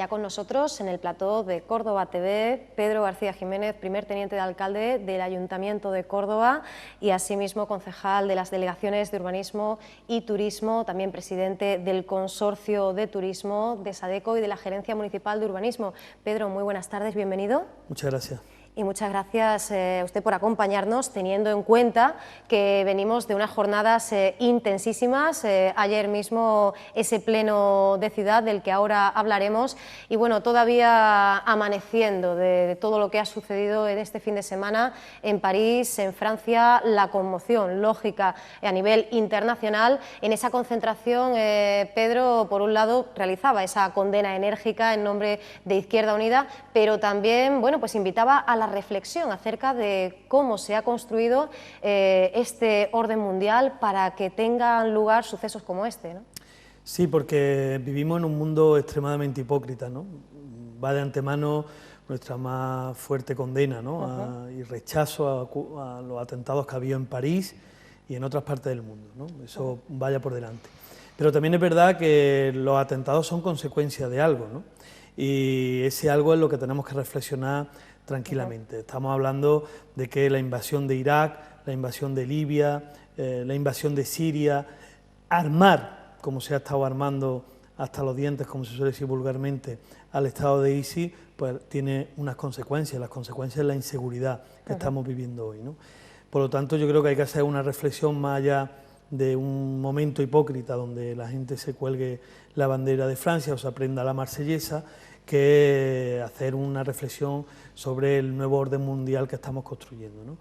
ya con nosotros en el plató de Córdoba TV, Pedro García Jiménez, primer teniente de alcalde del Ayuntamiento de Córdoba y asimismo concejal de las delegaciones de urbanismo y turismo, también presidente del Consorcio de Turismo de SADECO y de la Gerencia Municipal de Urbanismo. Pedro, muy buenas tardes, bienvenido. Muchas gracias. Y muchas gracias a usted por acompañarnos, teniendo en cuenta que venimos de unas jornadas intensísimas, ayer mismo ese pleno de ciudad del que ahora hablaremos, y bueno, todavía amaneciendo de todo lo que ha sucedido en este fin de semana en París, en Francia, la conmoción lógica a nivel internacional. En esa concentración, Pedro, por un lado, realizaba esa condena enérgica en nombre de Izquierda Unida, pero también, bueno, pues invitaba a la reflexión acerca de cómo se ha construido este orden mundial para que tengan lugar sucesos como este, ¿no? Sí, porque vivimos en un mundo extremadamente hipócrita, ¿no? Va de antemano nuestra más fuerte condena, ¿no? Y rechazo a los atentados que ha habido en París y en otras partes del mundo, ¿no? Eso vaya por delante. Pero también es verdad que los atentados son consecuencia de algo, ¿no? Y ese algo es lo que tenemos que reflexionar tranquilamente. Estamos hablando de que la invasión de Irak, la invasión de Libia, la invasión de Siria, armar, como se ha estado armando hasta los dientes, como se suele decir vulgarmente, al estado de ISIS, pues tiene unas consecuencias, las consecuencias de la inseguridad que estamos viviendo hoy, ¿no? Por lo tanto, yo creo que hay que hacer una reflexión más allá de un momento hipócrita donde la gente se cuelgue la bandera de Francia o se aprenda la marsellesa, que hacer una reflexión sobre el nuevo orden mundial que estamos construyendo, ¿no?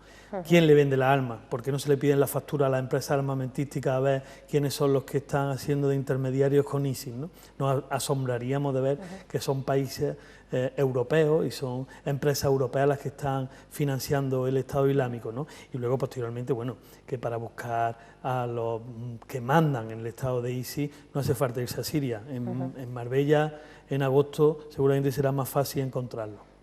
¿Quién le vende las armas? ¿Por qué no se le piden la factura a las empresas armamentísticas a ver quiénes son los que están haciendo de intermediarios con ISIS, ¿no? Nos asombraríamos de ver que son países europeos y son empresas europeas las que están financiando el Estado Islámico, ¿no? Y luego posteriormente, bueno, que para buscar a los que mandan en el Estado de ISIS no hace falta irse a Siria. En Marbella, en agosto, seguramente será más fácil encontrarlo.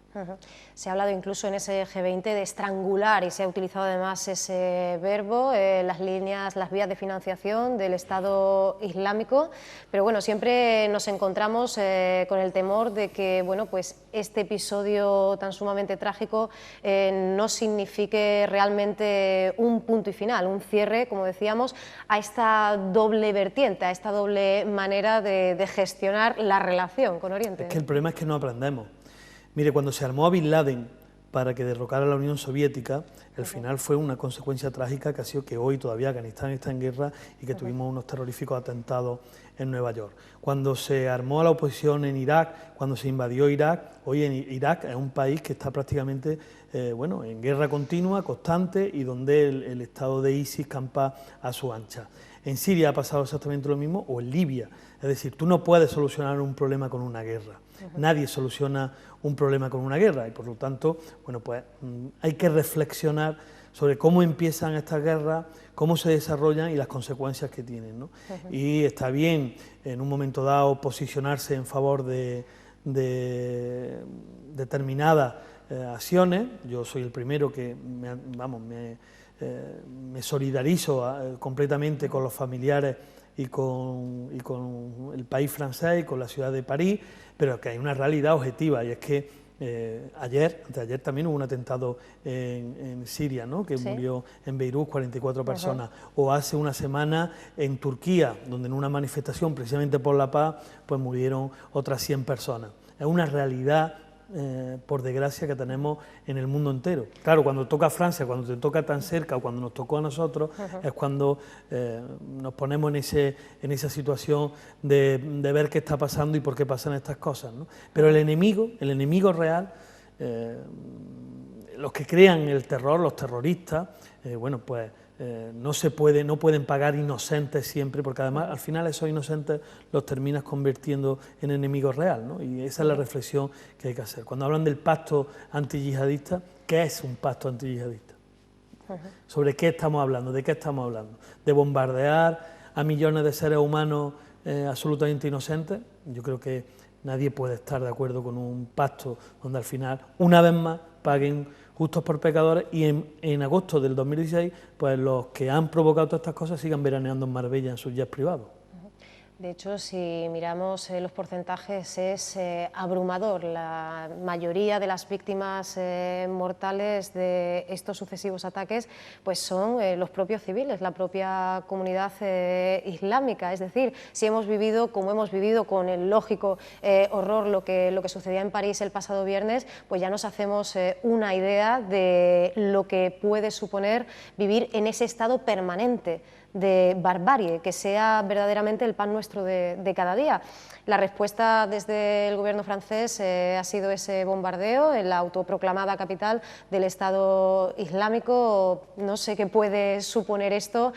Se ha hablado incluso en ese G20 de estrangular y se ha utilizado además ese verbo, las vías de financiación del Estado Islámico, pero bueno, siempre nos encontramos con el temor de que, bueno, pues este episodio tan sumamente trágico no signifique realmente un punto y final, un cierre, como decíamos, a esta doble vertiente, a esta doble manera de gestionar la relación con Oriente. Es que el problema es que no aprendemos. Mire, cuando se armó a Bin Laden para que derrocara a la Unión Soviética, el final fue una consecuencia trágica que ha sido que hoy todavía Afganistán está en guerra y que tuvimos unos terroríficos atentados en Nueva York. Cuando se armó a la oposición en Irak, cuando se invadió Irak, hoy en Irak es un país que está prácticamente bueno, en guerra continua, constante, y donde el estado de ISIS campa a su ancha. En Siria ha pasado exactamente lo mismo, o en Libia. Es decir, tú no puedes solucionar un problema con una guerra. Nadie soluciona un problema con una guerra y por lo tanto, bueno, pues hay que reflexionar sobre cómo empiezan estas guerras, cómo se desarrollan y las consecuencias que tienen, ¿no? Y está bien en un momento dado posicionarse en favor de determinadas acciones. Yo soy el primero que me solidarizo completamente con los familiares y con el país francés y con la ciudad de París, pero que hay una realidad objetiva y es que anteayer también hubo un atentado en Siria, ¿no? Que murió en Beirut 44 personas, o hace una semana en Turquía, donde en una manifestación precisamente por la paz, pues murieron otras 100 personas. Es una realidad, por desgracia, que tenemos en el mundo entero. Claro, cuando toca a Francia, cuando te toca tan cerca o cuando nos tocó a nosotros, es cuando nos ponemos en esa situación de ver qué está pasando y por qué pasan estas cosas, ¿no? Pero el enemigo real, los que crean el terror, los terroristas, bueno, pues no pueden pagar inocentes siempre, porque además al final esos inocentes los terminas convirtiendo en enemigos reales, ¿no? Y esa es la reflexión que hay que hacer. Cuando hablan del pacto antiyihadista, ¿qué es un pacto antiyihadista? ¿Sobre qué estamos hablando? ¿De qué estamos hablando? ¿De bombardear a millones de seres humanos absolutamente inocentes? Yo creo que nadie puede estar de acuerdo con un pacto donde al final, una vez más, paguen justos por pecadores y en agosto del 2016, pues los que han provocado todas estas cosas sigan veraneando en Marbella en sus jets privados. De hecho, si miramos los porcentajes, es abrumador. La mayoría de las víctimas mortales de estos sucesivos ataques pues son los propios civiles, la propia comunidad islámica. Es decir, si hemos vivido, como hemos vivido, con el lógico horror lo que sucedía en París el pasado viernes, pues ya nos hacemos una idea de lo que puede suponer vivir en ese estado permanente de barbarie, que sea verdaderamente el pan nuestro de cada día. La respuesta desde el gobierno francés ha sido ese bombardeo en la autoproclamada capital del Estado Islámico. No sé qué puede suponer esto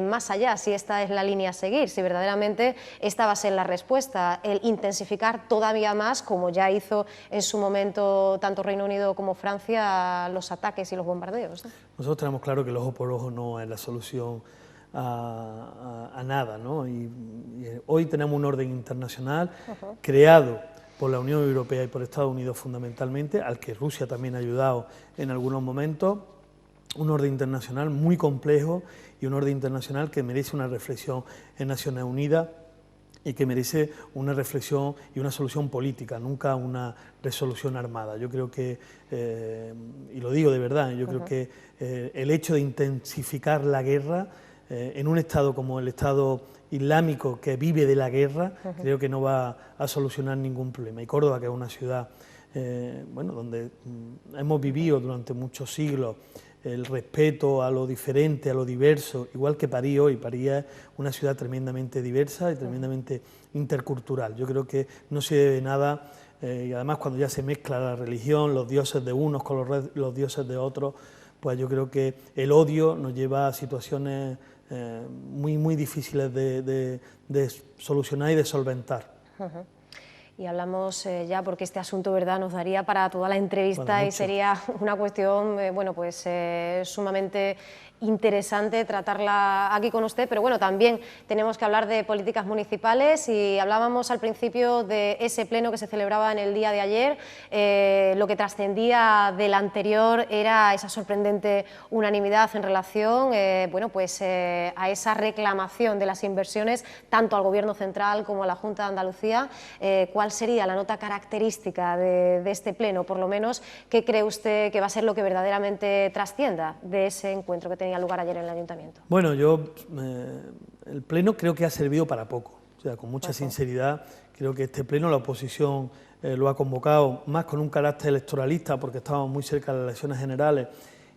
más allá, si esta es la línea a seguir, si verdaderamente esta va a ser la respuesta, el intensificar todavía más, como ya hizo en su momento tanto Reino Unido como Francia, los ataques y los bombardeos, ¿no? Nosotros tenemos claro que el ojo por ojo no es la solución a nada, ¿no? Y hoy tenemos un orden internacional creado por la Unión Europea y por Estados Unidos fundamentalmente, al que Rusia también ha ayudado en algunos momentos, un orden internacional muy complejo y un orden internacional que merece una reflexión en Naciones Unidas y que merece una reflexión y una solución política, nunca una resolución armada. Yo creo que, y lo digo de verdad, yo creo que el hecho de intensificar la guerra en un Estado como el Estado Islámico, que vive de la guerra, creo que no va a solucionar ningún problema. Y Córdoba, que es una ciudad bueno, donde hemos vivido durante muchos siglos el respeto a lo diferente, a lo diverso, igual que París hoy. París es una ciudad tremendamente diversa y tremendamente intercultural. Yo creo que no se debe nada, y además cuando ya se mezcla la religión, los dioses de unos con los dioses de otros, pues yo creo que el odio nos lleva a situaciones muy difíciles de solucionar y de solventar. Y hablamos ya, porque este asunto, ¿verdad?, nos daría para toda la entrevista y sería una cuestión bueno, pues, sumamente interesante tratarla aquí con usted, pero bueno, también tenemos que hablar de políticas municipales y hablábamos al principio de ese pleno que se celebraba en el día de ayer. Lo que trascendía del anterior era esa sorprendente unanimidad en relación bueno, pues, a esa reclamación de las inversiones tanto al Gobierno central como a la Junta de Andalucía. ¿Cuál sería la nota característica de este pleno? Por lo menos, ¿qué cree usted que va a ser lo que verdaderamente trascienda de ese encuentro que tenía lugar ayer en el Ayuntamiento? Bueno, el pleno creo que ha servido para poco. O sea, con mucha sinceridad, creo que este pleno la oposición lo ha convocado más con un carácter electoralista, porque estábamos muy cerca de las elecciones generales,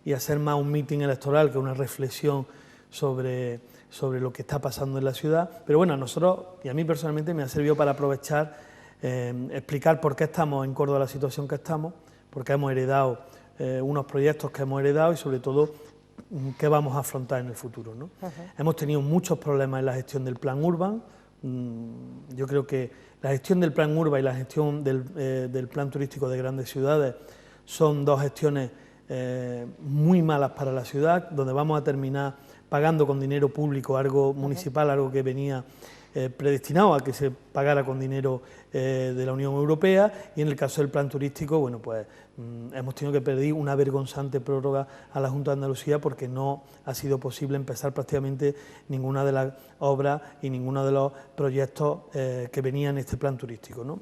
y hacer más un mitin electoral que una reflexión sobre lo que está pasando en la ciudad. Pero bueno, a nosotros, y a mí personalmente, me ha servido para aprovechar, explicar por qué estamos en Córdoba en la situación que estamos, porque hemos heredado unos proyectos que hemos heredado y sobre todo qué vamos a afrontar en el futuro, ¿no? Hemos tenido muchos problemas en la gestión del plan Urban. Yo creo que la gestión del plan Urban y la gestión del plan turístico de grandes ciudades son dos gestiones muy malas para la ciudad, donde vamos a terminar pagando con dinero público algo municipal, algo que venía predestinado a que se pagara con dinero de la Unión Europea, y en el caso del plan turístico, bueno, pues hemos tenido que pedir una vergonzante prórroga a la Junta de Andalucía porque no ha sido posible empezar prácticamente ninguna de las obras y ninguno de los proyectos que venían en este plan turístico, ¿no?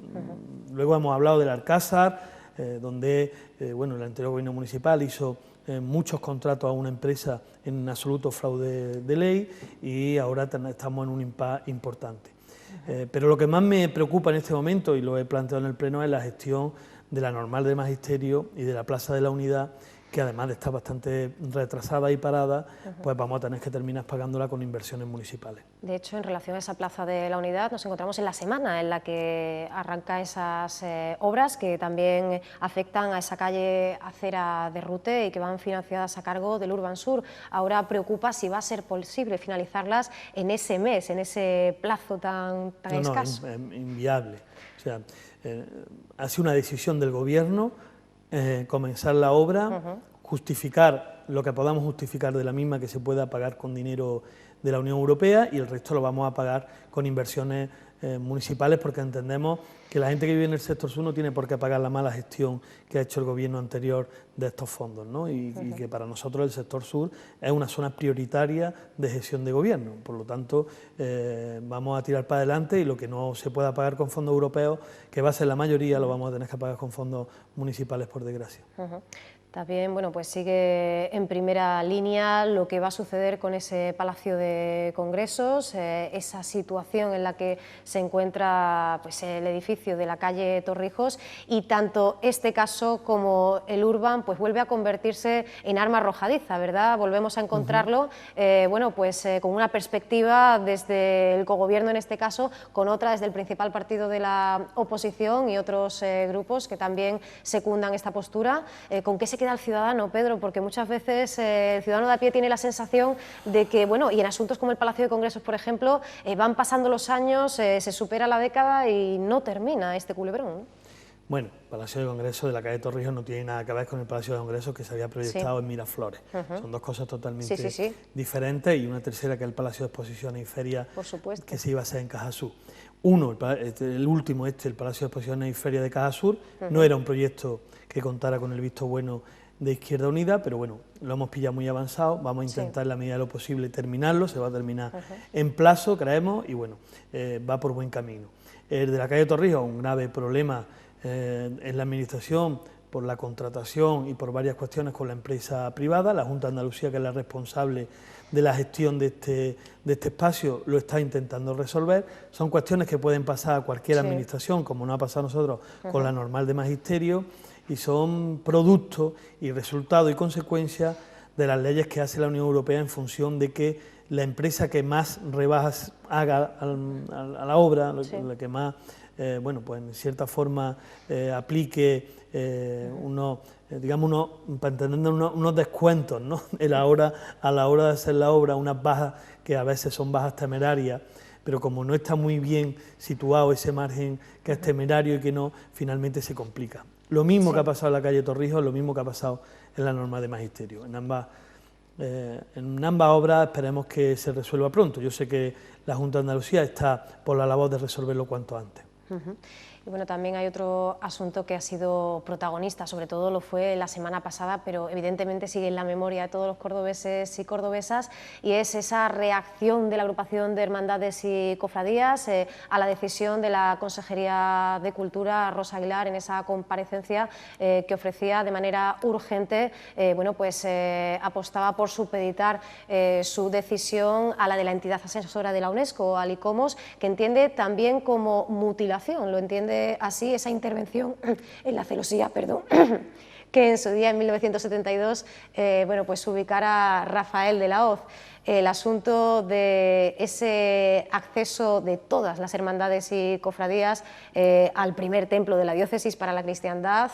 Luego hemos hablado del Alcázar, donde bueno, el anterior gobierno municipal hizo muchos contratos a una empresa en absoluto fraude de ley, y ahora estamos en un impasse importante. Pero lo que más me preocupa en este momento, y lo he planteado en el Pleno, es la gestión de la Normal de Magisterio y de la Plaza de la Unidad, que además de estar bastante retrasada y parada, pues vamos a tener que terminar pagándola con inversiones municipales. De hecho, en relación a esa Plaza de la Unidad, nos encontramos en la semana en la que arranca esas obras que también afectan a esa calle Acera de Rute y que van financiadas a cargo del Urbansur. Ahora preocupa si va a ser posible finalizarlas en ese mes, en ese plazo tan escaso. No, inviable. O sea, ha sido una decisión del Gobierno comenzar la obra, justificar lo que podamos justificar de la misma, que se pueda pagar con dinero de la Unión Europea y el resto lo vamos a pagar con inversiones municipales, porque entendemos que la gente que vive en el sector sur no tiene por qué pagar la mala gestión que ha hecho el gobierno anterior de estos fondos, ¿no? Y que para nosotros el sector sur es una zona prioritaria de gestión de gobierno. Por lo tanto, vamos a tirar para adelante y lo que no se pueda pagar con fondos europeos, que va a ser la mayoría, lo vamos a tener que pagar con fondos municipales, por desgracia. También, bueno, pues sigue en primera línea lo que va a suceder con ese Palacio de Congresos, esa situación en la que se encuentra pues, el edificio de la calle Torrijos, y tanto este caso como el Urban pues vuelve a convertirse en arma arrojadiza, ¿verdad? Volvemos a encontrarlo, bueno, pues con una perspectiva desde el cogobierno en este caso, con otra desde el principal partido de la oposición y otros grupos que también secundan esta postura. ¿Con qué se queda el ciudadano, Pedro? Porque muchas veces el ciudadano de a pie tiene la sensación de que, bueno, y en asuntos como el Palacio de Congresos, por ejemplo, van pasando los años, se supera la década y no termina este culebrón, ¿no? Bueno, el Palacio de Congresos de la calle Torrijos no tiene nada que ver con el Palacio de Congresos que se había proyectado en Miraflores. Son dos cosas totalmente diferentes, y una tercera, que es el Palacio de Exposiciones y Ferias, que se iba a hacer en Caja Sur. Uno, el último, el Palacio de Exposiciones y Ferias de Caja Sur, no era un proyecto que contara con el visto bueno de Izquierda Unida, pero bueno, lo hemos pillado muy avanzado, vamos a intentar en la medida de lo posible terminarlo, se va a terminar en plazo, creemos, y bueno, va por buen camino. El de la calle Torrijos, un grave problema en la administración por la contratación y por varias cuestiones con la empresa privada. La Junta de Andalucía, que es la responsable de la gestión de este espacio, lo está intentando resolver. Son cuestiones que pueden pasar a cualquier administración, como nos ha pasado a nosotros con la normal de magisterio, y son producto y resultado y consecuencia de las leyes que hace la Unión Europea en función de que la empresa que más rebajas haga a la obra, la que más, bueno, pues en cierta forma aplique digamos, para entender, unos descuentos, ¿no? A la hora de hacer la obra, unas bajas que a veces son bajas temerarias, pero como no está muy bien situado ese margen que es temerario y que no, finalmente se complica. Lo mismo que ha pasado en la calle Torrijos, lo mismo que ha pasado en la norma de magisterio. En ambas obras esperemos que se resuelva pronto. Yo sé que la Junta de Andalucía está por la labor de resolverlo cuanto antes. Y bueno, también hay otro asunto que ha sido protagonista, sobre todo lo fue la semana pasada, pero evidentemente sigue en la memoria de todos los cordobeses y cordobesas, y es esa reacción de la agrupación de hermandades y cofradías a la decisión de la Consejería de Cultura, Rosa Aguilar, en esa comparecencia que ofrecía de manera urgente, bueno, pues apostaba por supeditar su decisión a la de la entidad asesora de la UNESCO, al ICOMOS, que entiende también como mutilación, lo entiende así esa intervención en la celosía, perdón, que en su día, en 1972, bueno, pues ubicara Rafael de la Hoz. El asunto de ese acceso de todas las hermandades y cofradías al primer templo de la diócesis para la cristiandad,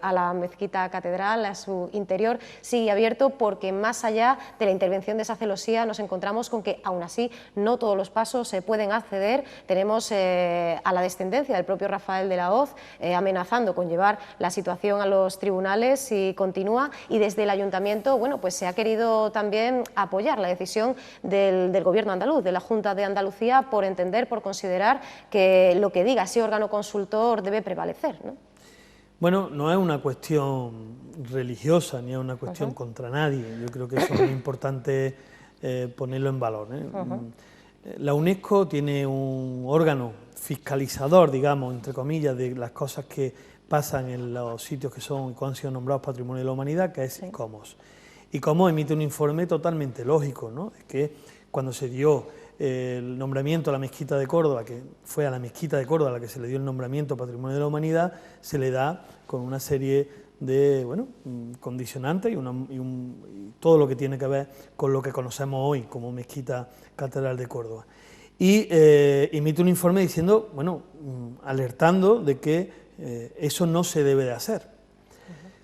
a la mezquita catedral, a su interior, sigue abierto, porque más allá de la intervención de esa celosía nos encontramos con que aún así no todos los pasos se pueden acceder. Tenemos a la descendencia del propio Rafael de la Hoz amenazando con llevar la situación a los tribunales, y continúa, y desde el ayuntamiento, bueno, pues se ha querido también apoyar la decisión del Gobierno andaluz, de la Junta de Andalucía, por entender, por considerar que lo que diga ese órgano consultor debe prevalecer, ¿no? Bueno, no es una cuestión religiosa ni es una cuestión contra nadie. Yo creo que eso es muy importante ponerlo en valor, ¿eh? La UNESCO tiene un órgano fiscalizador, digamos, entre comillas, de las cosas que pasan en los sitios que han sido nombrados Patrimonio de la Humanidad, que es ICOMOS. ICOMOS emite un informe totalmente lógico, ¿no? Es que cuando se dio el nombramiento a la Mezquita de Córdoba, que fue a la Mezquita de Córdoba a la que se le dio el nombramiento Patrimonio de la Humanidad, se le da con una serie de, bueno, condicionantes y todo lo que tiene que ver con lo que conocemos hoy como Mezquita Catedral de Córdoba. Y emite un informe diciendo, bueno, alertando de que eso no se debe de hacer.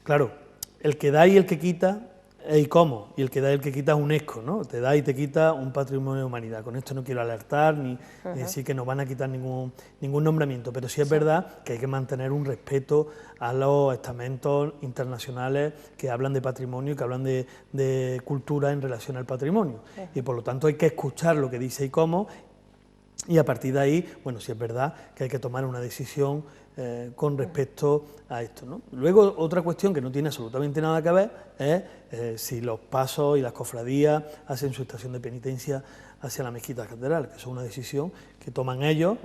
Claro, el que da y el que quita ¿Y cómo? Y el que da y el que quita es UNESCO, ¿no? Te da y te quita un patrimonio de humanidad. Con esto no quiero alertar ni decir que nos van a quitar ningún nombramiento, pero sí es verdad que hay que mantener un respeto a los estamentos internacionales que hablan de patrimonio y que hablan de cultura en relación al patrimonio. Y por lo tanto hay que escuchar lo que dice ICOMOS y a partir de ahí, bueno, sí es verdad que hay que tomar una decisión con respecto a esto, ¿no? Luego, otra cuestión que no tiene absolutamente nada que ver es si los pasos y las cofradías hacen su estación de penitencia hacia la mezquita catedral, que es una decisión que toman ellos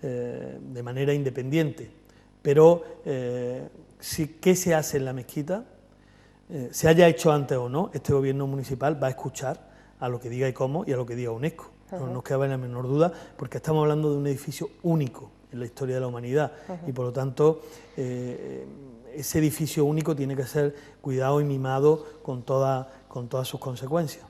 de manera independiente. Pero, ¿qué se hace en la mezquita? Se haya hecho antes o no, este gobierno municipal va a escuchar a lo que diga ICOMOS y a lo que diga UNESCO. No nos queda la menor duda, porque estamos hablando de un edificio único en la historia de la humanidad y por lo tanto ese edificio único tiene que ser cuidado y mimado con todas sus consecuencias.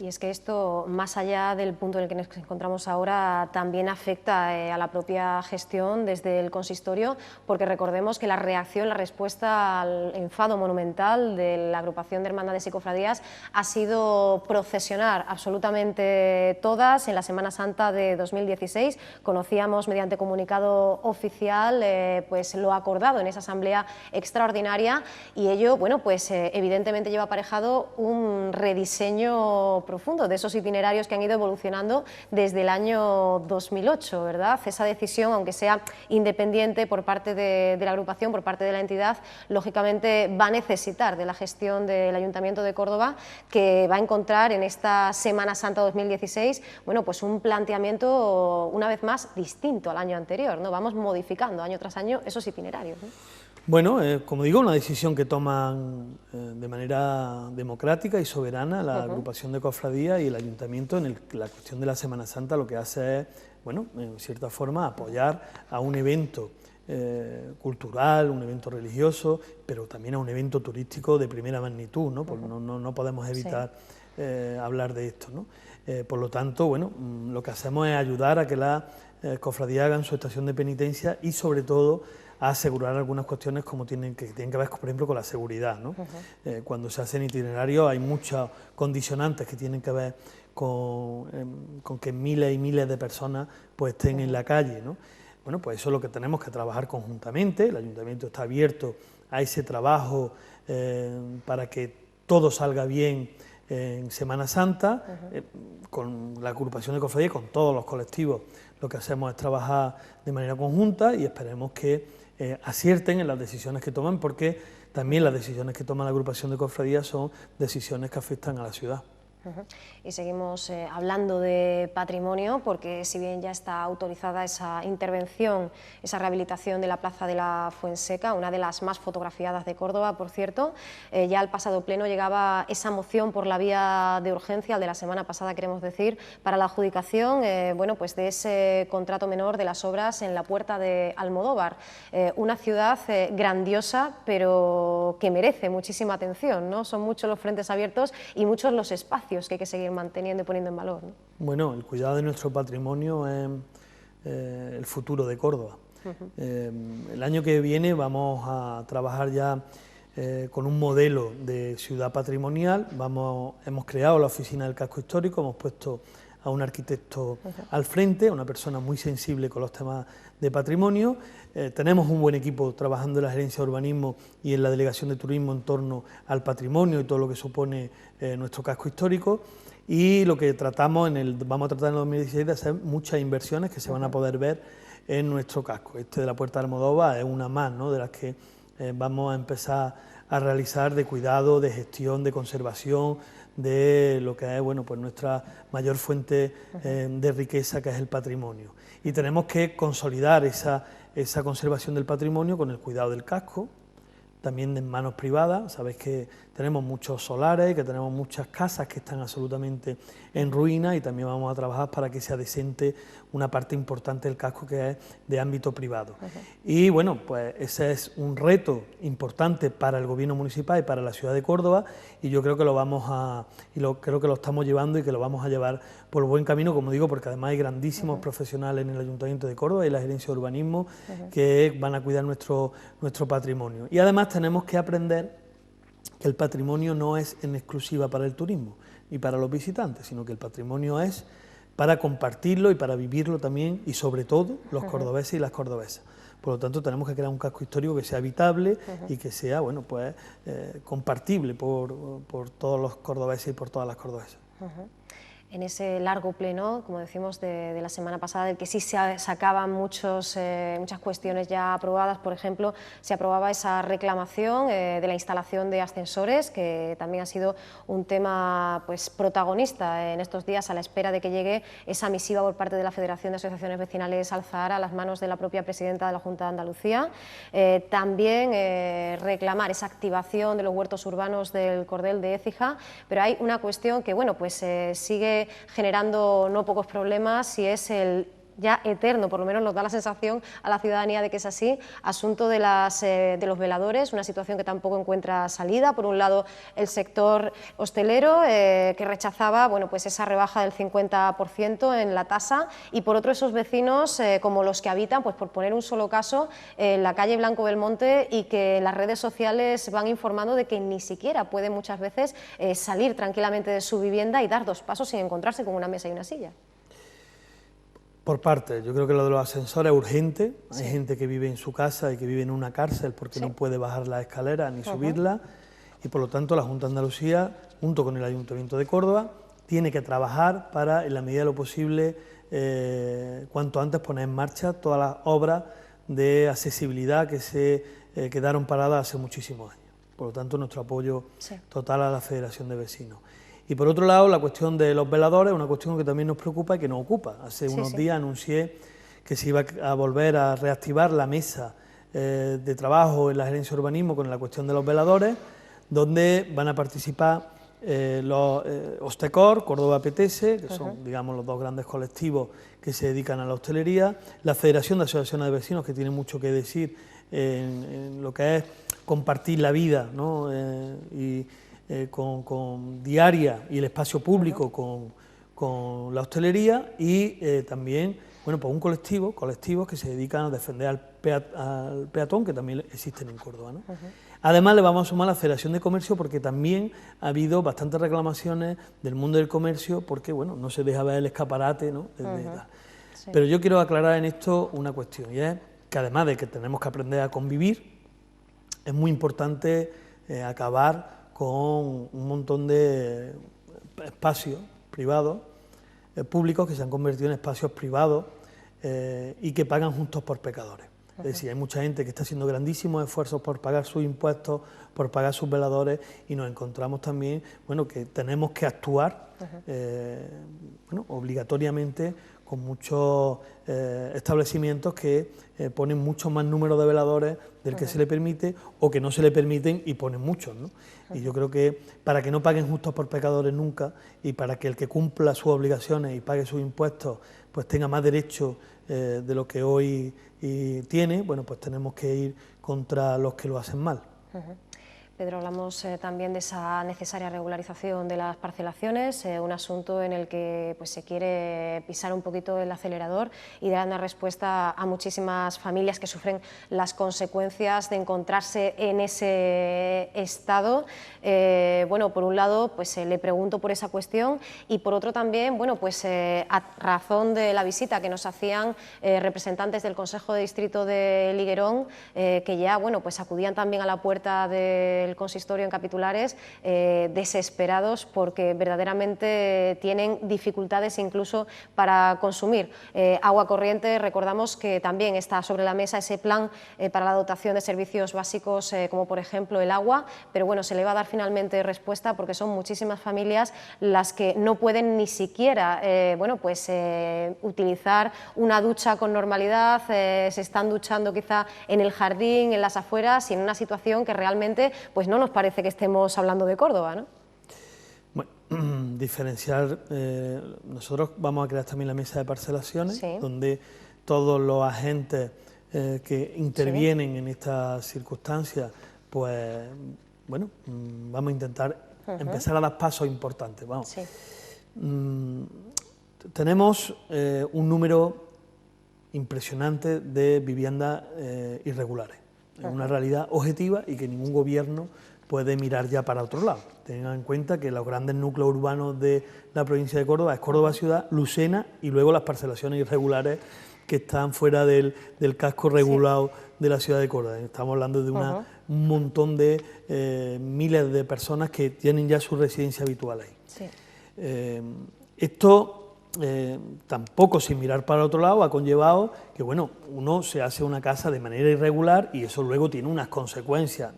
Y es que esto, más allá del punto en el que nos encontramos ahora, también afecta a la propia gestión desde el consistorio, porque recordemos que la reacción, la respuesta al enfado monumental de la agrupación de hermandades y cofradías ha sido procesionar absolutamente todas en la Semana Santa de 2016. Conocíamos mediante comunicado oficial pues lo acordado en esa asamblea extraordinaria y ello, bueno, pues evidentemente lleva aparejado un rediseño profundo de esos itinerarios que han ido evolucionando desde el año 2008, ¿verdad? Esa decisión, aunque sea independiente por parte de la agrupación, por parte de la entidad, lógicamente va a necesitar de la gestión del Ayuntamiento de Córdoba, que va a encontrar en esta Semana Santa 2016, bueno, pues un planteamiento una vez más distinto al año anterior, ¿no? Vamos modificando año tras año esos itinerarios, ¿no? Bueno, como digo, una decisión que toman de manera democrática y soberana la agrupación de cofradías y el ayuntamiento en la cuestión de la Semana Santa. Lo que hace es, bueno, en cierta forma apoyar a un evento cultural, un evento religioso, pero también a un evento turístico de primera magnitud, ¿no? Pues no podemos evitar hablar de esto, ¿no? Por lo tanto, bueno, lo que hacemos es ayudar a que las cofradías hagan su estación de penitencia y sobre todo a asegurar algunas cuestiones como tienen que ver, por ejemplo, con la seguridad, ¿no? Cuando se hacen itinerarios hay muchos condicionantes que tienen que ver con que miles y miles de personas pues estén en la calle, ¿no? Bueno, pues eso es lo que tenemos que trabajar conjuntamente. El ayuntamiento está abierto a ese trabajo para que todo salga bien en Semana Santa, con la agrupación de cofradías, con todos los colectivos. Lo que hacemos es trabajar de manera conjunta y esperemos que acierten en las decisiones que toman, porque también las decisiones que toma la agrupación de cofradías son decisiones que afectan a la ciudad. Y seguimos hablando de patrimonio, porque si bien ya está autorizada esa intervención, esa rehabilitación de la Plaza de la Fuenseca, una de las más fotografiadas de Córdoba, por cierto, ya al pasado pleno llegaba esa moción por la vía de urgencia, el de la semana pasada queremos decir, para la adjudicación bueno, pues de ese contrato menor de las obras en la Puerta de Almodóvar, una ciudad grandiosa, pero que merece muchísima atención, ¿no? Son muchos los frentes abiertos y muchos los espacios que hay que seguir manteniendo y poniendo en valor, ¿no? Bueno, el cuidado de nuestro patrimonio es el futuro de Córdoba. El año que viene vamos a trabajar ya con un modelo de ciudad patrimonial. Hemos creado la oficina del casco histórico, hemos puesto a un arquitecto al frente, una persona muy sensible con los temas de patrimonio. Tenemos un buen equipo trabajando en la gerencia de urbanismo y en la delegación de turismo en torno al patrimonio y todo lo que supone nuestro casco histórico, y lo que vamos a tratar en el 2016 de hacer muchas inversiones que se van a poder ver en nuestro casco. Este de la Puerta de Almodóvar es una más, ¿no?, de las que vamos a empezar a realizar, de cuidado, de gestión, de conservación, de lo que es, bueno, pues nuestra mayor fuente de riqueza, que es el patrimonio. Y tenemos que consolidar esa conservación del patrimonio con el cuidado del casco, también en manos privadas. Sabéis que tenemos muchos solares, que tenemos muchas casas que están absolutamente en ruina, y también vamos a trabajar para que sea decente una parte importante del casco que es de ámbito privado. Y bueno, pues ese es un reto importante para el gobierno municipal y para la ciudad de Córdoba, y yo creo que creo que lo estamos llevando y que lo vamos a llevar por buen camino, como digo, porque además hay grandísimos profesionales en el Ayuntamiento de Córdoba y la gerencia de urbanismo que van a cuidar nuestro patrimonio. Y además tenemos que aprender que el patrimonio no es en exclusiva para el turismo ni para los visitantes, sino que el patrimonio es para compartirlo y para vivirlo también, y sobre todo los cordobeses y las cordobesas. Por lo tanto, tenemos que crear un casco histórico que sea habitable y que sea, bueno, pues compartible por todos los cordobeses y por todas las cordobesas. En ese largo pleno, como decimos, de la semana pasada, del que sí se sacaban muchas cuestiones ya aprobadas. Por ejemplo, se aprobaba esa reclamación de la instalación de ascensores, que también ha sido un tema pues protagonista en estos días, a la espera de que llegue esa misiva por parte de la Federación de Asociaciones Vecinales Alzahara a las manos de la propia presidenta de la Junta de Andalucía. También reclamar esa activación de los huertos urbanos del Cordel de Écija, pero hay una cuestión que, bueno, pues sigue generando no pocos problemas, y es el ya eterno, por lo menos nos da la sensación a la ciudadanía de que es así, asunto de los veladores, una situación que tampoco encuentra salida. Por un lado, el sector hostelero, que rechazaba, bueno, pues esa rebaja del 50% en la tasa, y por otro esos vecinos, como los que habitan, pues por poner un solo caso, en la calle Blanco Belmonte, y que en las redes sociales van informando de que ni siquiera puede muchas veces salir tranquilamente de su vivienda y dar dos pasos sin encontrarse con una mesa y una silla. Por parte, yo creo que lo de los ascensores es urgente. Sí. Hay gente que vive en su casa y que vive en una cárcel porque no puede bajar las escaleras ni subirlas, y por lo tanto la Junta de Andalucía, junto con el Ayuntamiento de Córdoba, tiene que trabajar para, en la medida de lo posible, cuanto antes poner en marcha todas las obras de accesibilidad que se quedaron paradas hace muchísimos años. Por lo tanto, nuestro apoyo total a la Federación de Vecinos. Y por otro lado, la cuestión de los veladores es una cuestión que también nos preocupa y que nos ocupa. Hace unos días anuncié que se iba a volver a reactivar la mesa de trabajo en la Gerencia de Urbanismo con la cuestión de los veladores, donde van a participar los Ostecor, Córdoba APTS, que son, digamos, los dos grandes colectivos que se dedican a la hostelería, la Federación de Asociaciones de Vecinos, que tiene mucho que decir en lo que es compartir la vida, ¿no? Con diaria y el espacio público con la hostelería, y también, bueno, pues colectivos que se dedican a defender al peatón, que también existen en Córdoba, ¿no? Además, le vamos a sumar la Federación de Comercio, porque también ha habido bastantes reclamaciones del mundo del comercio, porque, bueno, no se deja ver el escaparate, ¿no? Pero yo quiero aclarar en esto una cuestión, y es que además de que tenemos que aprender a convivir, es muy importante acabar con un montón de espacios privados, públicos, que se han convertido en espacios privados y que pagan justos por pecadores. Es decir, hay mucha gente que está haciendo grandísimos esfuerzos por pagar sus impuestos, por pagar sus veladores, y nos encontramos también, bueno, que tenemos que actuar bueno, obligatoriamente con muchos establecimientos que ponen mucho más número de veladores del que se le permite, o que no se le permiten y ponen muchos, ¿no? Y yo creo que para que no paguen justos por pecadores nunca, y para que el que cumpla sus obligaciones y pague sus impuestos pues tenga más derecho de lo que hoy tiene, bueno, pues tenemos que ir contra los que lo hacen mal. Pedro, hablamos también de esa necesaria regularización de las parcelaciones, un asunto en el que pues, se quiere pisar un poquito el acelerador y dar una respuesta a muchísimas familias que sufren las consecuencias de encontrarse en ese estado. Bueno, por un lado, pues le pregunto por esa cuestión, y por otro también, bueno, pues a razón de la visita que nos hacían representantes del Consejo de Distrito de Liguerón, que ya, bueno, pues acudían también a la puerta del consistorio en capitulares, desesperados porque verdaderamente tienen dificultades incluso para consumir agua corriente. Recordamos que también está sobre la mesa ese plan para la dotación de servicios básicos, como por ejemplo el agua, pero bueno, se le va a dar finalmente respuesta, porque son muchísimas familias las que no pueden ni siquiera bueno, pues, utilizar una ducha con normalidad, se están duchando quizá en el jardín, en las afueras, y en una situación que realmente pues no nos parece que estemos hablando de Córdoba, ¿no? Bueno, diferenciar, nosotros vamos a crear también la mesa de parcelaciones, donde todos los agentes que intervienen en estas circunstancias, pues bueno, vamos a intentar empezar a dar pasos importantes. Vamos. Tenemos un número impresionante de viviendas irregulares. Es una realidad objetiva y que ningún gobierno puede mirar ya para otro lado. Tengan en cuenta que los grandes núcleos urbanos de la provincia de Córdoba es Córdoba Ciudad, Lucena y luego las parcelaciones irregulares que están fuera del casco regulado de la ciudad de Córdoba. Estamos hablando de un montón de miles de personas que tienen ya su residencia habitual ahí. Sí. Esto tampoco, sin mirar para otro lado, ha conllevado que, bueno, uno se hace una casa de manera irregular y eso luego tiene unas consecuencias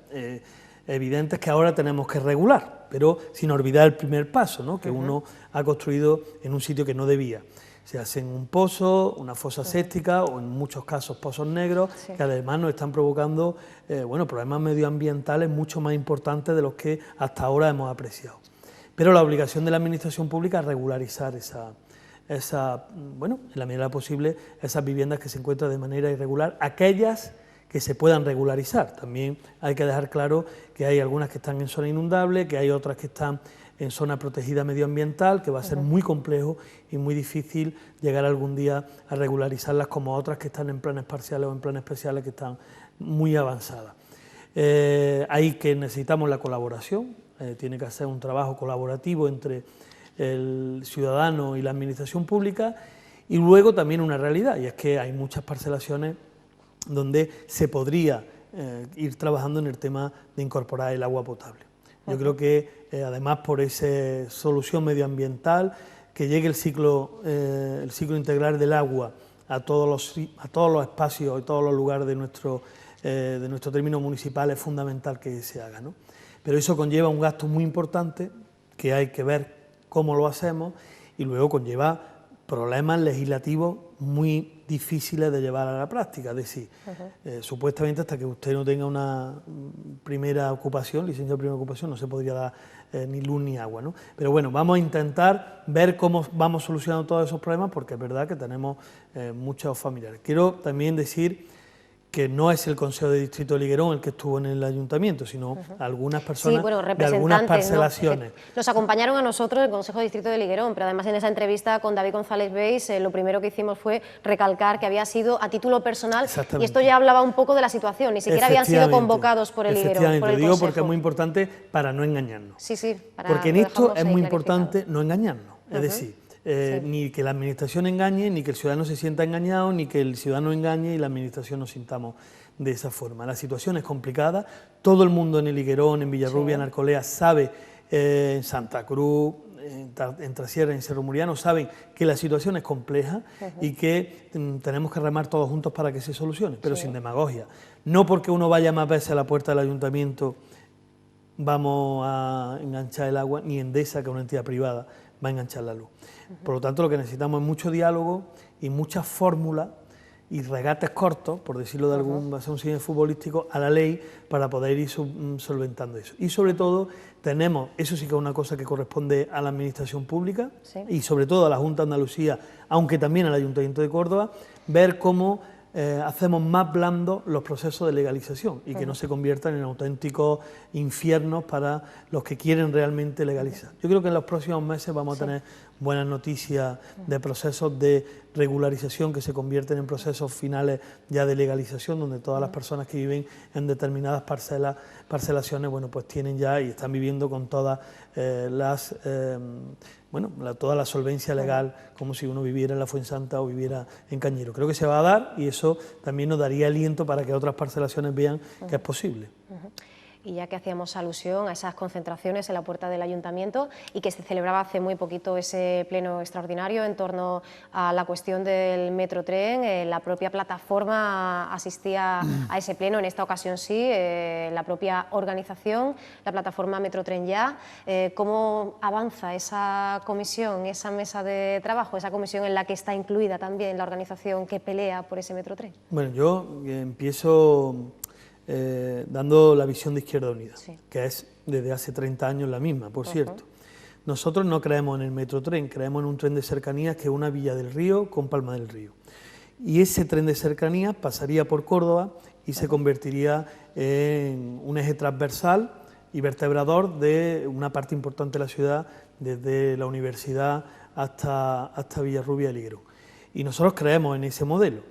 evidentes que ahora tenemos que regular, pero sin olvidar el primer paso, ¿no? Que uno ha construido en un sitio que no debía. Se hacen un pozo, una fosa séptica o en muchos casos pozos negros, que además nos están provocando bueno, problemas medioambientales mucho más importantes de los que hasta ahora hemos apreciado. Pero la obligación de la administración pública es regularizar bueno, en la medida posible, esas viviendas que se encuentran de manera irregular, aquellas que se puedan regularizar. También hay que dejar claro que hay algunas que están en zona inundable, que hay otras que están en zona protegida medioambiental, que va a ser muy complejo y muy difícil llegar algún día a regularizarlas, como otras que están en planes parciales o en planes especiales que están muy avanzadas. Ahí que necesitamos la colaboración, tiene que hacer un trabajo colaborativo entre el ciudadano y la administración pública, y luego también una realidad, y es que hay muchas parcelaciones donde se podría ir trabajando en el tema de incorporar el agua potable. Yo creo que además por esa solución medioambiental, que llegue el ciclo integral del agua a todos los espacios y todos los lugares de nuestro término municipal, es fundamental que se haga, ¿no? Pero eso conlleva un gasto muy importante, que hay que ver cómo lo hacemos, y luego conlleva problemas legislativos muy difíciles de llevar a la práctica. Es decir, supuestamente hasta que usted no tenga una primera ocupación, licencia de primera ocupación, no se podría dar ni luz ni agua, ¿no? Pero bueno, vamos a intentar ver cómo vamos solucionando todos esos problemas, porque es verdad que tenemos muchos familiares. Quiero también decir que no es el Consejo de Distrito de Liguerón el que estuvo en el ayuntamiento, sino algunas personas de algunas parcelaciones. ¿No? Nos acompañaron a nosotros el Consejo de Distrito de Liguerón, pero además en esa entrevista con David González Beis, lo primero que hicimos fue recalcar que había sido a título personal, y esto ya hablaba un poco de la situación, ni siquiera habían sido convocados por el Liguerón. Lo digo porque es muy importante para no engañarnos. Sí, porque en esto es muy importante no engañarnos, es decir, ni que la administración engañe, ni que el ciudadano se sienta engañado, ni que el ciudadano engañe y la administración nos sintamos de esa forma. La situación es complicada, todo el mundo en el Liguerón, en Villarrubia, en Arcolea, sabe, en Santa Cruz, en Trasierra, en Cerro Muriano, saben que la situación es compleja y que tenemos que remar todos juntos para que se solucione, pero sin demagogia. No porque uno vaya más veces a la puerta del ayuntamiento vamos a enganchar el agua, ni Endesa, que es una entidad privada, va a enganchar la luz. Por lo tanto, lo que necesitamos es mucho diálogo y muchas fórmulas y regates cortos, por decirlo de algún, va a ser un cine futbolístico, a la ley para poder ir solventando eso. Y sobre todo tenemos, eso sí que es una cosa que corresponde a la administración pública y sobre todo a la Junta de Andalucía, aunque también al Ayuntamiento de Córdoba, ver cómo hacemos más blandos los procesos de legalización y que no se conviertan en auténticos infiernos para los que quieren realmente legalizar. Yo creo que en los próximos meses vamos a tener buenas noticias de procesos de regularización que se convierten en procesos finales ya de legalización, donde todas las personas que viven en determinadas parcelaciones, bueno, pues tienen ya y están viviendo con todas toda la solvencia legal, como si uno viviera en la Fuensanta o viviera en Cañero. Creo que se va a dar y eso también nos daría aliento para que otras parcelaciones vean que es posible. Y ya que hacíamos alusión a esas concentraciones en la puerta del ayuntamiento y que se celebraba hace muy poquito ese pleno extraordinario en torno a la cuestión del Metrotren, la propia plataforma asistía a ese pleno, en esta ocasión sí, la propia organización, la plataforma Metrotren Ya. ¿Cómo avanza esa comisión, esa mesa de trabajo, esa comisión en la que está incluida también la organización que pelea por ese Metrotren? Bueno, yo empiezo dando la visión de Izquierda Unida, que es desde hace 30 años la misma, por cierto. Nosotros no creemos en el Metrotren, creemos en un tren de cercanías que es una Villa del Río con Palma del Río. Y ese tren de cercanías pasaría por Córdoba y se convertiría en un eje transversal y vertebrador de una parte importante de la ciudad, desde la universidad hasta Villarrubia y Liguerón. Y nosotros creemos en ese modelo,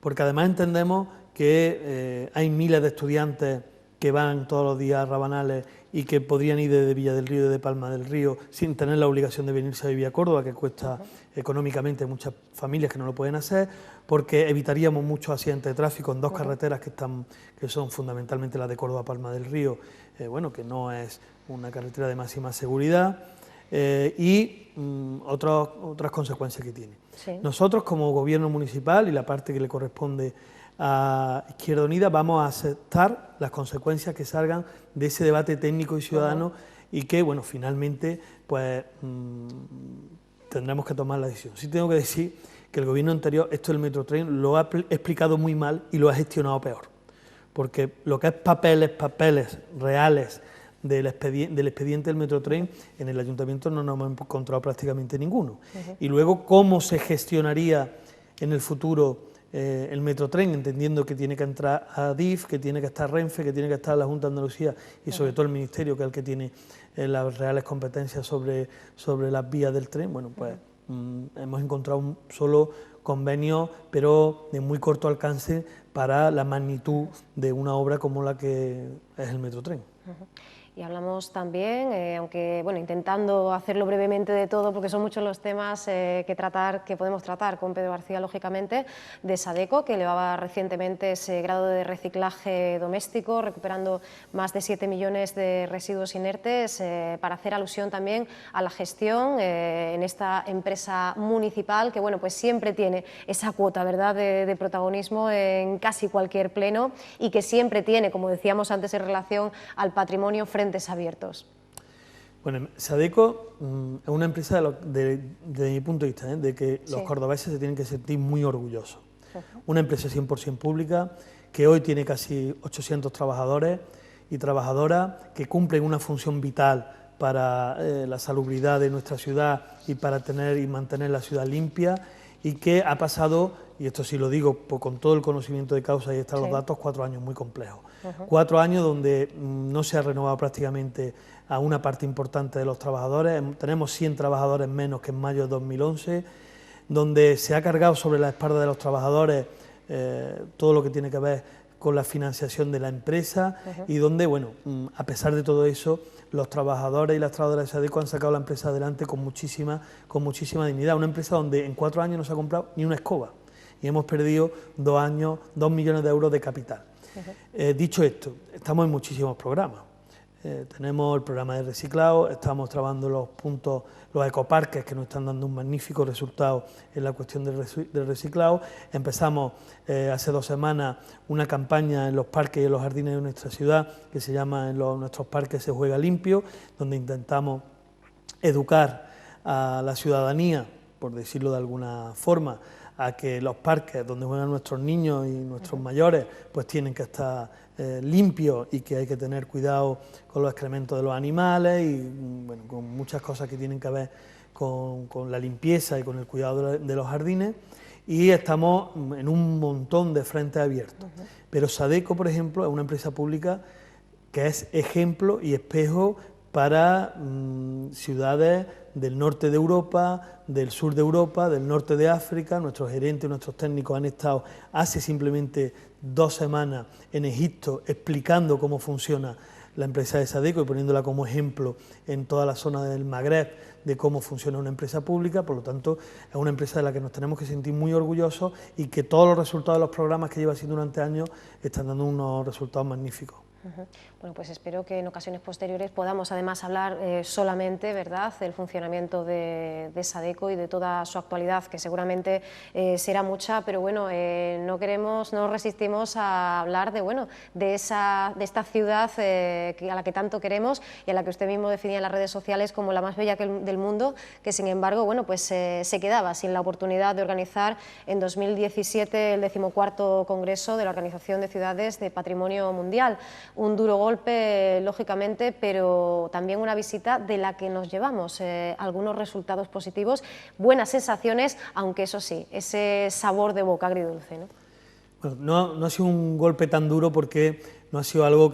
porque además entendemos que hay miles de estudiantes que van todos los días a Rabanales y que podrían ir desde Villa del Río y de Palma del Río sin tener la obligación de venirse a vivir a Córdoba, que cuesta económicamente a muchas familias que no lo pueden hacer, porque evitaríamos muchos accidentes de tráfico en dos carreteras que son fundamentalmente las de Córdoba a Palma del Río, bueno, que no es una carretera de máxima seguridad, y otras consecuencias que tiene. Sí. Nosotros, como gobierno municipal y la parte que le corresponde a Izquierda Unida, vamos a aceptar las consecuencias que salgan de ese debate técnico y ciudadano y que, bueno, finalmente, pues tendremos que tomar la decisión. Sí tengo que decir que el gobierno anterior, esto del Metrotren, lo ha explicado muy mal y lo ha gestionado peor, porque lo que es papeles reales del expediente del Metrotren, en el ayuntamiento no nos hemos encontrado prácticamente ninguno. Y luego, ¿cómo se gestionaría en el futuro el Metrotren, entendiendo que tiene que entrar Adif, que tiene que estar Renfe, que tiene que estar la Junta de Andalucía y sobre todo el Ministerio, que es el que tiene las reales competencias sobre las vías del tren? Bueno, pues hemos encontrado un solo convenio, pero de muy corto alcance para la magnitud de una obra como la que es el Metrotren. Y hablamos también, aunque bueno, intentando hacerlo brevemente de todo, porque son muchos los temas que podemos tratar con Pedro García, lógicamente, de Sadeco, que elevaba recientemente ese grado de reciclaje doméstico, recuperando más de 7 millones de residuos inertes, para hacer alusión también a la gestión en esta empresa municipal, que bueno, pues siempre tiene esa cuota, ¿verdad?, de protagonismo en casi cualquier pleno y que siempre tiene, como decíamos antes, en relación al patrimonio, frentes abiertos. Bueno, Sadeco es una empresa, desde mi punto de vista, de que los cordobeses se tienen que sentir muy orgullosos. Una empresa 100% pública, que hoy tiene casi 800 trabajadores y trabajadoras que cumplen una función vital para la salubridad de nuestra ciudad y para tener y mantener la ciudad limpia, y que ha pasado, y esto sí lo digo con todo el conocimiento de causa y están los datos, 4 años muy complejos. 4 años donde no se ha renovado prácticamente a una parte importante de los trabajadores. Tenemos 100 trabajadores menos que en mayo de 2011, donde se ha cargado sobre la espalda de los trabajadores todo lo que tiene que ver con la financiación de la empresa, y donde, bueno, a pesar de todo eso, los trabajadores y las trabajadoras de Sadeco han sacado la empresa adelante con muchísima dignidad. Una empresa donde en 4 años no se ha comprado ni una escoba y hemos perdido 2 años, 2 millones de euros de capital. Dicho esto, estamos en muchísimos programas. Tenemos el programa de reciclado, estamos trabajando los ecoparques, que nos están dando un magnífico resultado en la cuestión del reciclado. Empezamos hace 2 semanas una campaña en los parques y en los jardines de nuestra ciudad, que se llama "En nuestros parques se juega limpio", donde intentamos educar a la ciudadanía, por decirlo de alguna forma, a que los parques donde juegan nuestros niños y nuestros mayores pues tienen que estar limpios, y que hay que tener cuidado con los excrementos de los animales y bueno, con muchas cosas que tienen que ver con la limpieza y con el cuidado de los jardines, y estamos en un montón de frentes abiertos. Pero Sadeco, por ejemplo, es una empresa pública que es ejemplo y espejo para ciudades del norte de Europa, del sur de Europa, del norte de África. Nuestros gerentes, nuestros técnicos han estado hace simplemente 2 semanas en Egipto explicando cómo funciona la empresa de Sadeco y poniéndola como ejemplo en toda la zona del Magreb de cómo funciona una empresa pública. Por lo tanto, es una empresa de la que nos tenemos que sentir muy orgullosos, y que todos los resultados de los programas que lleva haciendo durante años están dando unos resultados magníficos. Bueno, pues espero que en ocasiones posteriores podamos además hablar solamente, ¿verdad?, del funcionamiento de Sadeco y de toda su actualidad, que seguramente será mucha, pero bueno, no resistimos a hablar de esta ciudad a la que tanto queremos y a la que usted mismo definía en las redes sociales como la más bella del mundo, que sin embargo, bueno, pues se quedaba sin la oportunidad de organizar en 2017 el 14º Congreso de la Organización de Ciudades de Patrimonio Mundial. Un duro golpe, lógicamente, pero también una visita de la que nos llevamos algunos resultados positivos, buenas sensaciones, aunque eso sí, ese sabor de boca agridulce, ¿no? Bueno, no ha sido un golpe tan duro, porque no ha sido algo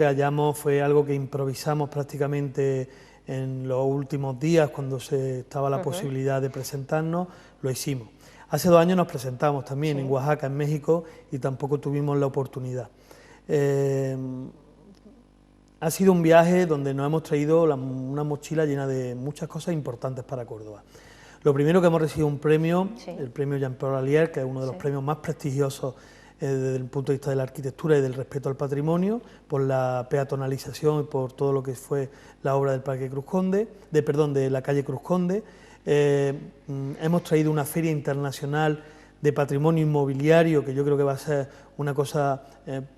fue algo que improvisamos prácticamente en los últimos días, cuando estaba la posibilidad de presentarnos, lo hicimos. Hace 2 años nos presentamos también en Oaxaca, en México, y tampoco tuvimos la oportunidad. Ha sido un viaje donde nos hemos traído una mochila llena de muchas cosas importantes para Córdoba. Lo primero, que hemos recibido un premio, el premio Jean-Paul Allier, que es uno de los premios más prestigiosos desde el punto de vista de la arquitectura y del respeto al patrimonio, por la peatonalización y por todo lo que fue la obra del Parque Cruz Conde, de la calle Cruz Conde. Hemos traído una feria internacional de patrimonio inmobiliario, que yo creo que va a ser una cosa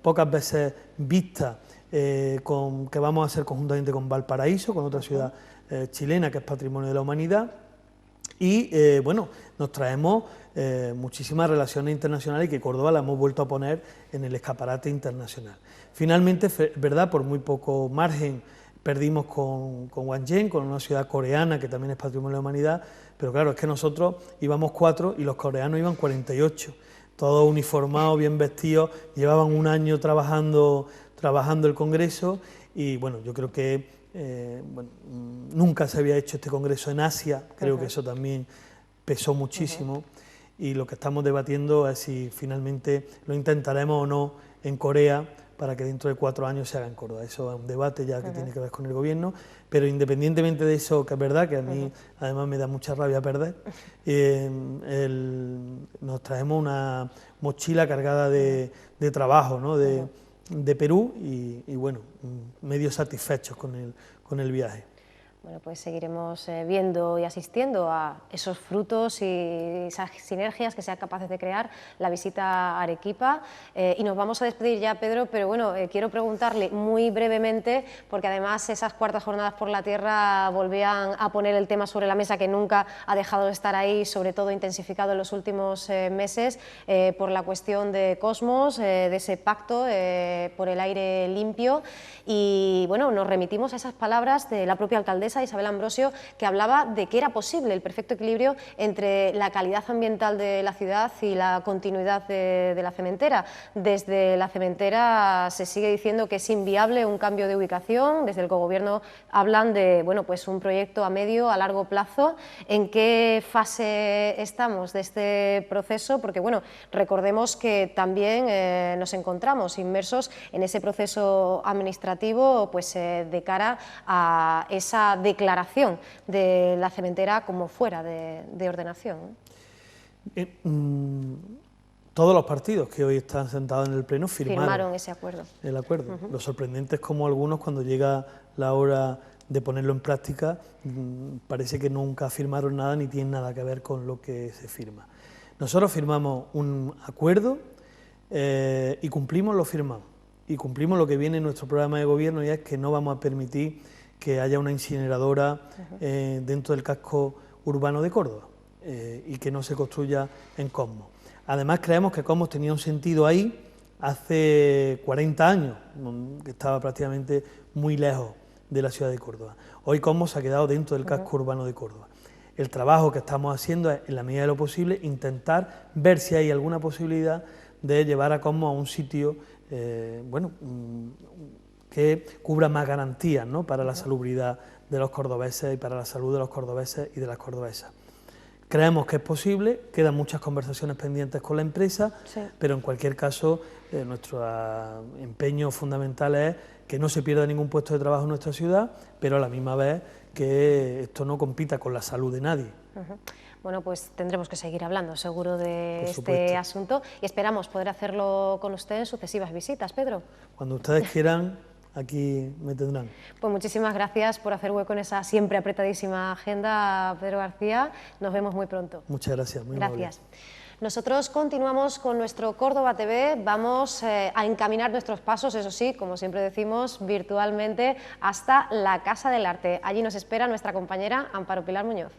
pocas veces vista, que vamos a hacer conjuntamente con Valparaíso, con otra ciudad chilena que es Patrimonio de la Humanidad. Y bueno, nos traemos muchísimas relaciones internacionales y que Córdoba la hemos vuelto a poner en el escaparate internacional. Finalmente, verdad, por muy poco margen perdimos con Wangen, con una ciudad coreana que también es Patrimonio de la Humanidad, pero claro, es que nosotros íbamos 4 y los coreanos iban 48, todos uniformados, bien vestidos, llevaban un año trabajando el Congreso y bueno, yo creo que nunca se había hecho este congreso en Asia, creo que eso también pesó muchísimo y lo que estamos debatiendo es si finalmente lo intentaremos o no en Corea para que dentro de 4 años se haga en Córdoba. Eso es un debate ya que tiene que ver con el gobierno, pero independientemente de eso, que es verdad que a mí además me da mucha rabia perder, nos traemos una mochila cargada de trabajo, ¿no? de Perú y bueno, medio satisfechos con el viaje. Bueno, pues seguiremos viendo y asistiendo a esos frutos y esas sinergias que sean capaces de crear la visita a Arequipa. Y nos vamos a despedir ya, Pedro, pero bueno, quiero preguntarle muy brevemente, porque además esas cuartas jornadas por la tierra volvían a poner el tema sobre la mesa que nunca ha dejado de estar ahí, sobre todo intensificado en los últimos meses, por la cuestión de Cosmos, de ese pacto por el aire limpio. Y bueno, nos remitimos a esas palabras de la propia alcaldesa Isabel Ambrosio, que hablaba de que era posible el perfecto equilibrio entre la calidad ambiental de la ciudad y la continuidad de la cementera. Desde la cementera se sigue diciendo que es inviable un cambio de ubicación, desde el Gobierno hablan de bueno, pues un proyecto a medio, a largo plazo. ¿En qué fase estamos de este proceso? Porque bueno, recordemos que también nos encontramos inmersos en ese proceso administrativo pues, de cara a esa declaración de la cementera como fuera de ordenación. Todos los partidos que hoy están sentados en el Pleno firmaron ese acuerdo. El acuerdo. Lo sorprendente es como algunos, cuando llega la hora de ponerlo en práctica, parece que nunca firmaron nada ni tienen nada que ver con lo que se firma. Nosotros firmamos un acuerdo y cumplimos, lo firmamos. Y cumplimos lo que viene en nuestro programa de gobierno, y es que no vamos a permitir que haya una incineradora dentro del casco urbano de Córdoba y que no se construya en Cosmos. Además, creemos que Cosmos tenía un sentido ahí hace 40 años, que estaba prácticamente muy lejos de la ciudad de Córdoba. Hoy Cosmos se ha quedado dentro del casco urbano de Córdoba. El trabajo que estamos haciendo es, en la medida de lo posible, intentar ver si hay alguna posibilidad de llevar a Cosmos a un sitio, bueno, que cubra más garantías, ¿no?, para la salubridad de los cordobeses y para la salud de los cordobeses y de las cordobesas. Creemos que es posible, quedan muchas conversaciones pendientes con la empresa, pero en cualquier caso nuestro empeño fundamental es que no se pierda ningún puesto de trabajo en nuestra ciudad, pero a la misma vez que esto no compita con la salud de nadie. Bueno, pues tendremos que seguir hablando seguro de este asunto y esperamos poder hacerlo con usted en sucesivas visitas, Pedro. Cuando ustedes quieran, aquí me tendrán. Pues muchísimas gracias por hacer hueco en esa siempre apretadísima agenda, Pedro García. Nos vemos muy pronto. Muchas gracias. Muy gracias. Nosotros continuamos con nuestro Córdoba TV, vamos a encaminar nuestros pasos, eso sí, como siempre decimos, virtualmente, hasta la Casa del Arte. Allí nos espera nuestra compañera Amparo Pilar Muñoz.